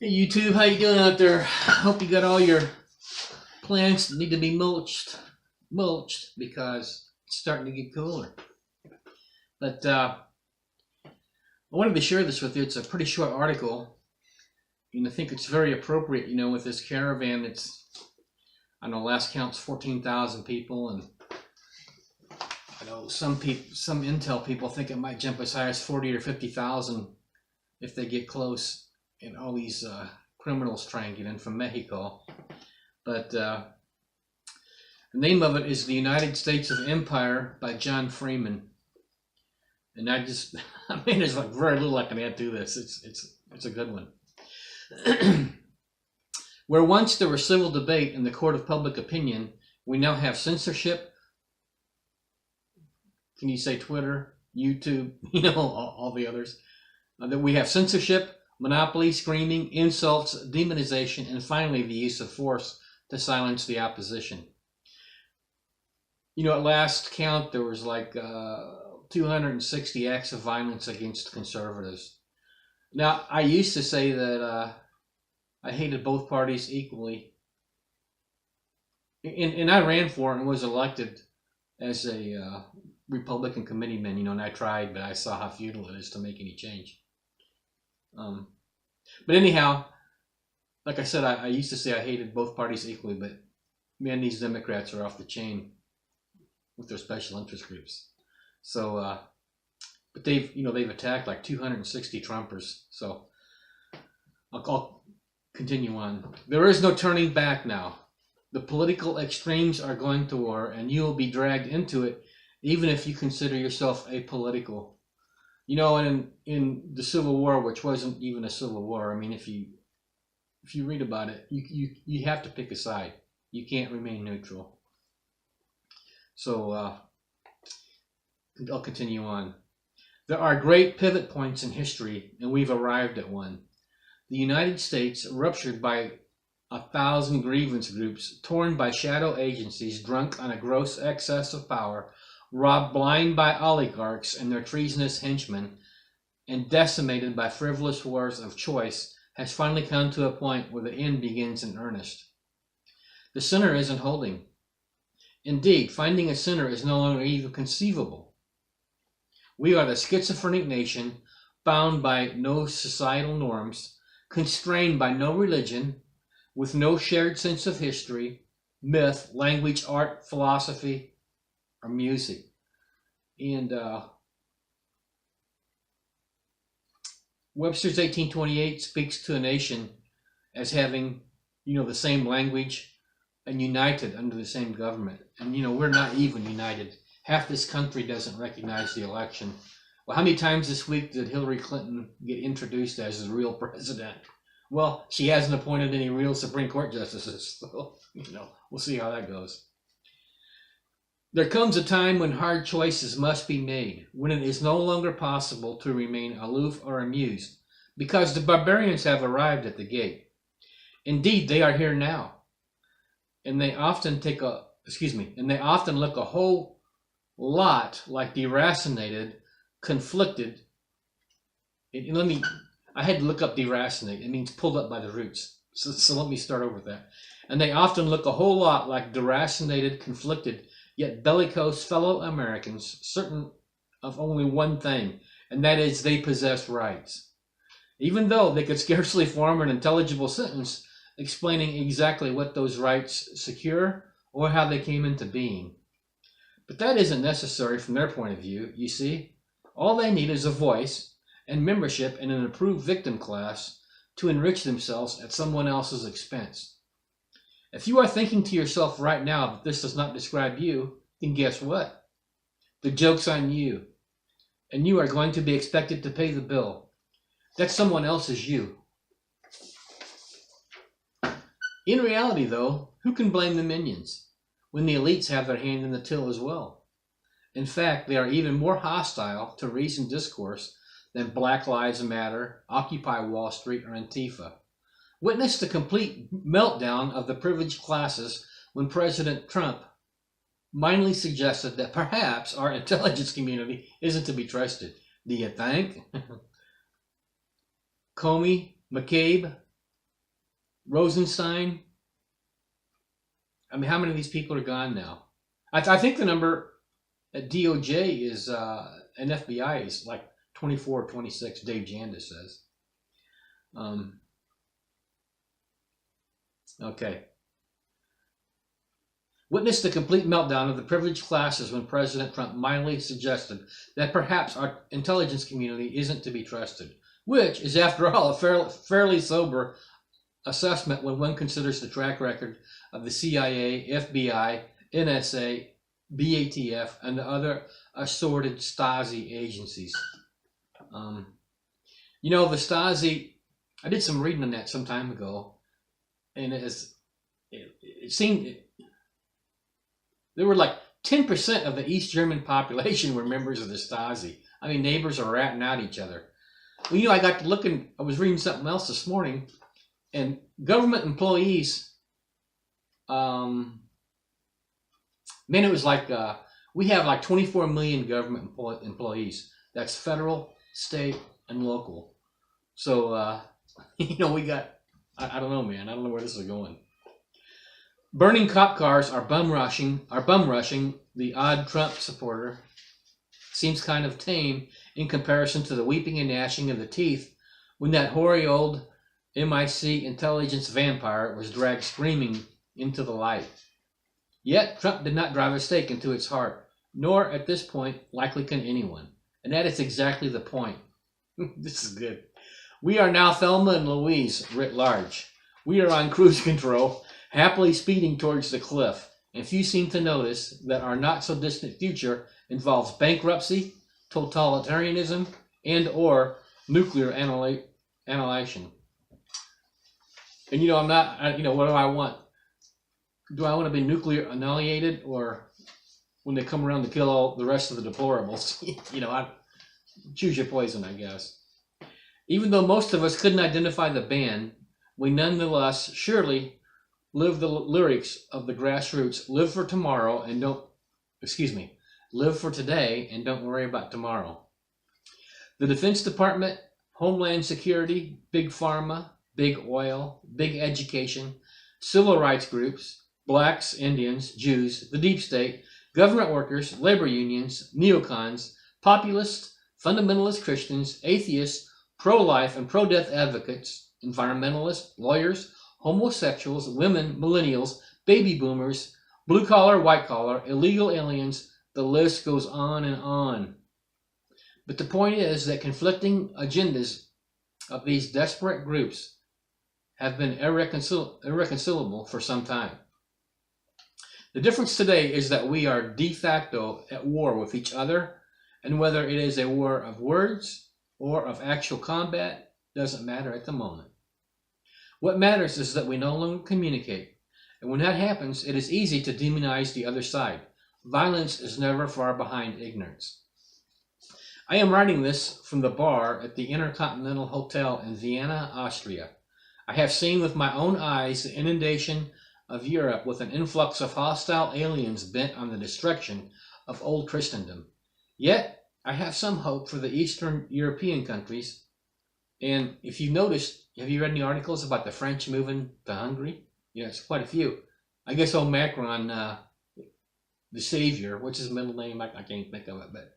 Hey YouTube, how you doing out there? Hope you got all your plants that need to be mulched because it's starting to get cooler. But I wanted to share this with you. It's a pretty short article, and I think it's very appropriate. You know, with this caravan, I know last count's 14,000 people, and I know some intel people think it might jump as high as 40 or 50,000 if they get close. And all these criminals try and get in from Mexico. But the name of it is The United States of Empire by John Freeman. And I mean, there's like very little I can add to this. It's a good one. Where once there was civil debate in the court of public opinion, we now have censorship. Can you say Twitter, YouTube, you know, all the others? That we have censorship, monopoly, screaming, insults, demonization, and finally the use of force to silence the opposition. You know, at last count, there was like 260 acts of violence against conservatives. Now, I used to say that I hated both parties equally. And I ran for it and was elected as a Republican committeeman, you know, and I tried, but I saw how futile it is to make any change. But anyhow, like I said, I used to say I hated both parties equally, but man, these Democrats are off the chain with their special interest groups. So, but they've attacked like 260 Trumpers. So I'll continue on. There is no turning back now. The political extremes are going to war, and you will be dragged into it, even if you consider yourself apolitical. You know, in the Civil War, which wasn't even a civil war, I mean, if you read about it, you have to pick a side. You can't remain neutral. So I'll continue on. There are great pivot points in history, and we've arrived at one. The United States, ruptured by 1,000 grievance groups, torn by shadow agencies, drunk on a gross excess of power, robbed blind by oligarchs and their treasonous henchmen, and decimated by frivolous wars of choice, has finally come to a point where the end begins in earnest. The sinner isn't holding. Indeed, finding a sinner is no longer even conceivable. We are the schizophrenic nation, bound by no societal norms, constrained by no religion, with no shared sense of history, myth, language, art, philosophy, or music. And Webster's 1828 speaks to a nation as having, you know, the same language and united under the same government. And, you know, we're not even united. Half this country doesn't recognize the election. Well, how many times this week did Hillary Clinton get introduced as the real president? Well, she hasn't appointed any real Supreme Court justices. So, you know, we'll see how that goes. There comes a time when hard choices must be made, when it is no longer possible to remain aloof or amused, because the barbarians have arrived at the gate. Indeed, they are here now, and they often look a whole lot like deracinated, conflicted. I had to look up deracinate. It means pulled up by the roots. So let me start over with that. And they often look a whole lot like deracinated, conflicted, yet bellicose fellow Americans, certain of only one thing, and that is they possess rights. Even though they could scarcely form an intelligible sentence explaining exactly what those rights secure or how they came into being. But that isn't necessary from their point of view, you see. All they need is a voice and membership in an approved victim class to enrich themselves at someone else's expense. If you are thinking to yourself right now that this does not describe you, then guess what? The joke's on you, and you are going to be expected to pay the bill. That's someone else's you. In reality, though, who can blame the minions when the elites have their hand in the till as well? In fact, they are even more hostile to reasoned discourse than Black Lives Matter, Occupy Wall Street, or Antifa. Witness the complete meltdown of the privileged classes when President Trump mindly suggested that perhaps our intelligence community isn't to be trusted. Do you think? Comey, McCabe, Rosenstein. I mean, how many of these people are gone now? I think the number at DOJ is and FBI is like 24 or 26. Dave Janda says. Okay. Witnessed the complete meltdown of the privileged classes when President Trump mildly suggested that perhaps our intelligence community isn't to be trusted, which is, after all, a fairly sober assessment when one considers the track record of the CIA, FBI, NSA, BATF, and the other assorted Stasi agencies. You know, the Stasi, I did some reading on that some time ago, and it seemed there were like 10% of the East German population were members of the Stasi. I mean, neighbors are ratting out each other. Well, you know, I got to looking, I was reading something else this morning, and government employees, man, it was like, we have like 24 million government employees. That's federal, state, and local. So, you know, we got, I don't know, man. I don't know where this is going. Burning cop cars are bum rushing the odd Trump supporter. Seems kind of tame in comparison to the weeping and gnashing of the teeth when that hoary old MI6 intelligence vampire was dragged screaming into the light. Yet Trump did not drive a stake into its heart, nor at this point likely can anyone. And that is exactly the point. This is good. We are now Thelma and Louise writ large. We are on cruise control, happily speeding towards the cliff, and few seem to notice that our not-so-distant future involves bankruptcy, totalitarianism, and or nuclear annihilation. And, you know, I'm not, you know, what do I want? Do I want to be nuclear annihilated, or when they come around to kill all the rest of the deplorables? You know, I choose your poison, I guess. Even though most of us couldn't identify the band, we nonetheless surely live the lyrics of the grassroots. Live for tomorrow and don't, live for today and don't worry about tomorrow. The Defense Department, Homeland Security, Big Pharma, Big Oil, Big Education, civil rights groups, blacks, Indians, Jews, the deep state, government workers, labor unions, neocons, populists, fundamentalist Christians, atheists, pro-life and pro-death advocates, environmentalists, lawyers, homosexuals, women, millennials, baby boomers, blue-collar, white-collar, illegal aliens, the list goes on and on. But the point is that conflicting agendas of these desperate groups have been irreconcilable for some time. The difference today is that we are de facto at war with each other, and whether it is a war of words or of actual combat doesn't matter at the moment. What matters is that we no longer communicate, and when that happens, it is easy to demonize the other side. Violence is never far behind ignorance. I am writing this from the bar at the Intercontinental Hotel in Vienna, Austria. I have seen with my own eyes the inundation of Europe with an influx of hostile aliens bent on the destruction of old Christendom. Yet, I have some hope for the Eastern European countries. And if you've noticed, have you read any articles about the French moving to Hungary? Yeah, it's quite a few. I guess old Macron, the savior, what's his middle name? I can't think of it, but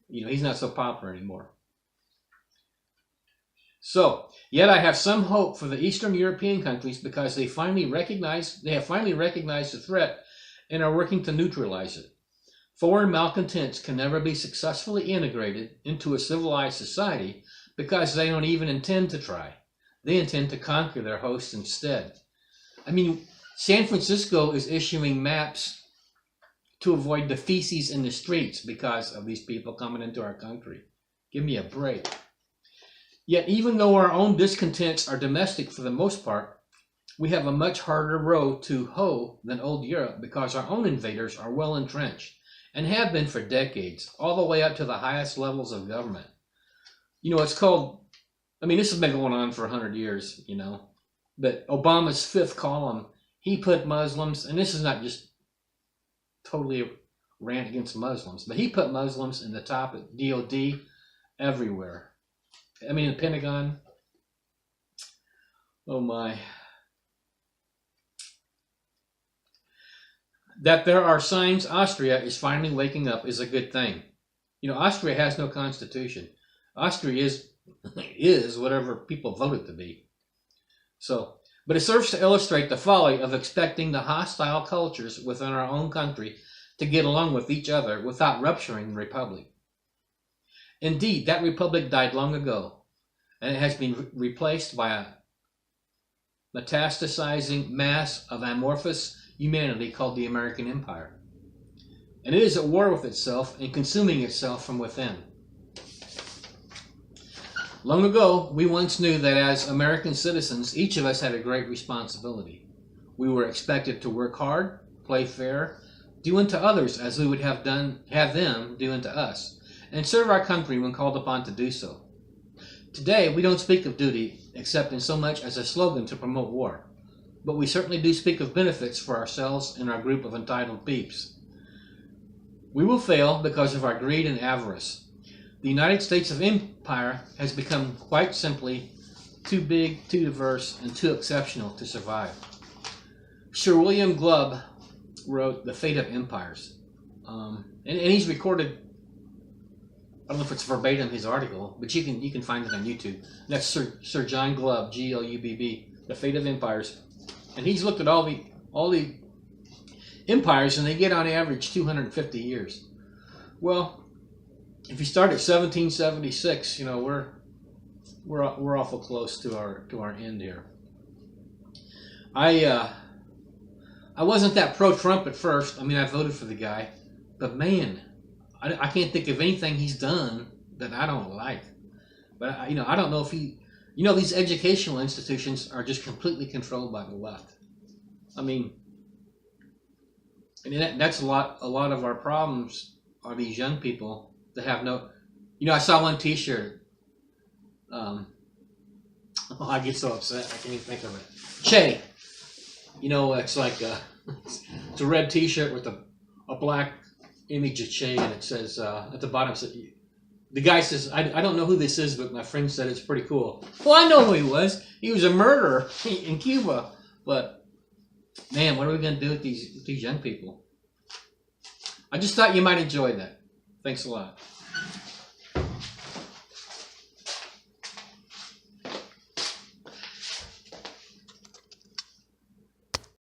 you know, he's not so popular anymore. So, yet I have some hope for the Eastern European countries because they have finally recognized the threat and are working to neutralize it. Foreign malcontents can never be successfully integrated into a civilized society because they don't even intend to try. They intend to conquer their hosts instead. I mean, San Francisco is issuing maps to avoid the feces in the streets because of these people coming into our country. Give me a break. Yet even though our own discontents are domestic for the most part, we have a much harder row to hoe than old Europe because our own invaders are well entrenched and have been for decades, all the way up to the highest levels of government. You know, it's called, I mean, this has been going on for 100 years, you know, but Obama's fifth column, he put Muslims, and this is not just totally a rant against Muslims, but he put Muslims in the top at DOD everywhere. I mean, the Pentagon. Oh my. That there are signs Austria is finally waking up is a good thing. You know, Austria has no constitution. Austria is whatever people vote it to be. So, but it serves to illustrate the folly of expecting the hostile cultures within our own country to get along with each other without rupturing the republic. Indeed, that republic died long ago, and it has been replaced by a metastasizing mass of amorphous humanity called the American Empire. And it is at war with itself and consuming itself from within. Long ago, we once knew that as American citizens, each of us had a great responsibility. We were expected to work hard, play fair, do unto others as we would have them do unto us, and serve our country when called upon to do so. Today, we don't speak of duty except in so much as a slogan to promote war, but we certainly do speak of benefits for ourselves and our group of entitled peeps. We will fail because of our greed and avarice. The United States of Empire has become quite simply too big, too diverse, and too exceptional to survive. Sir William Glubb wrote The Fate of Empires, and he's recorded, I don't know if it's verbatim his article, but you can find it on YouTube. That's Sir John Glubb, G-L-U-B-B, The Fate of Empires, and he's looked at all the empires, and they get on average 250 years. Well, if you start at 1776, you know we're awful close to our end here. I wasn't that pro-Trump at first. I mean, I voted for the guy, but man, I can't think of anything he's done that I don't like. But I don't know if these educational institutions are just completely controlled by the left. I mean, that's a lot of our problems are these young people that have no. I saw one T-shirt. I get so upset I can't even think of it. Che. It's like it's a red T-shirt with a black image of Che, and it says at the bottom, the guy says, I don't know who this is, but my friend said it's pretty cool. Well, I know who he was. He was a murderer in Cuba. But man, what are we going to do with these young people? I just thought you might enjoy that. Thanks a lot.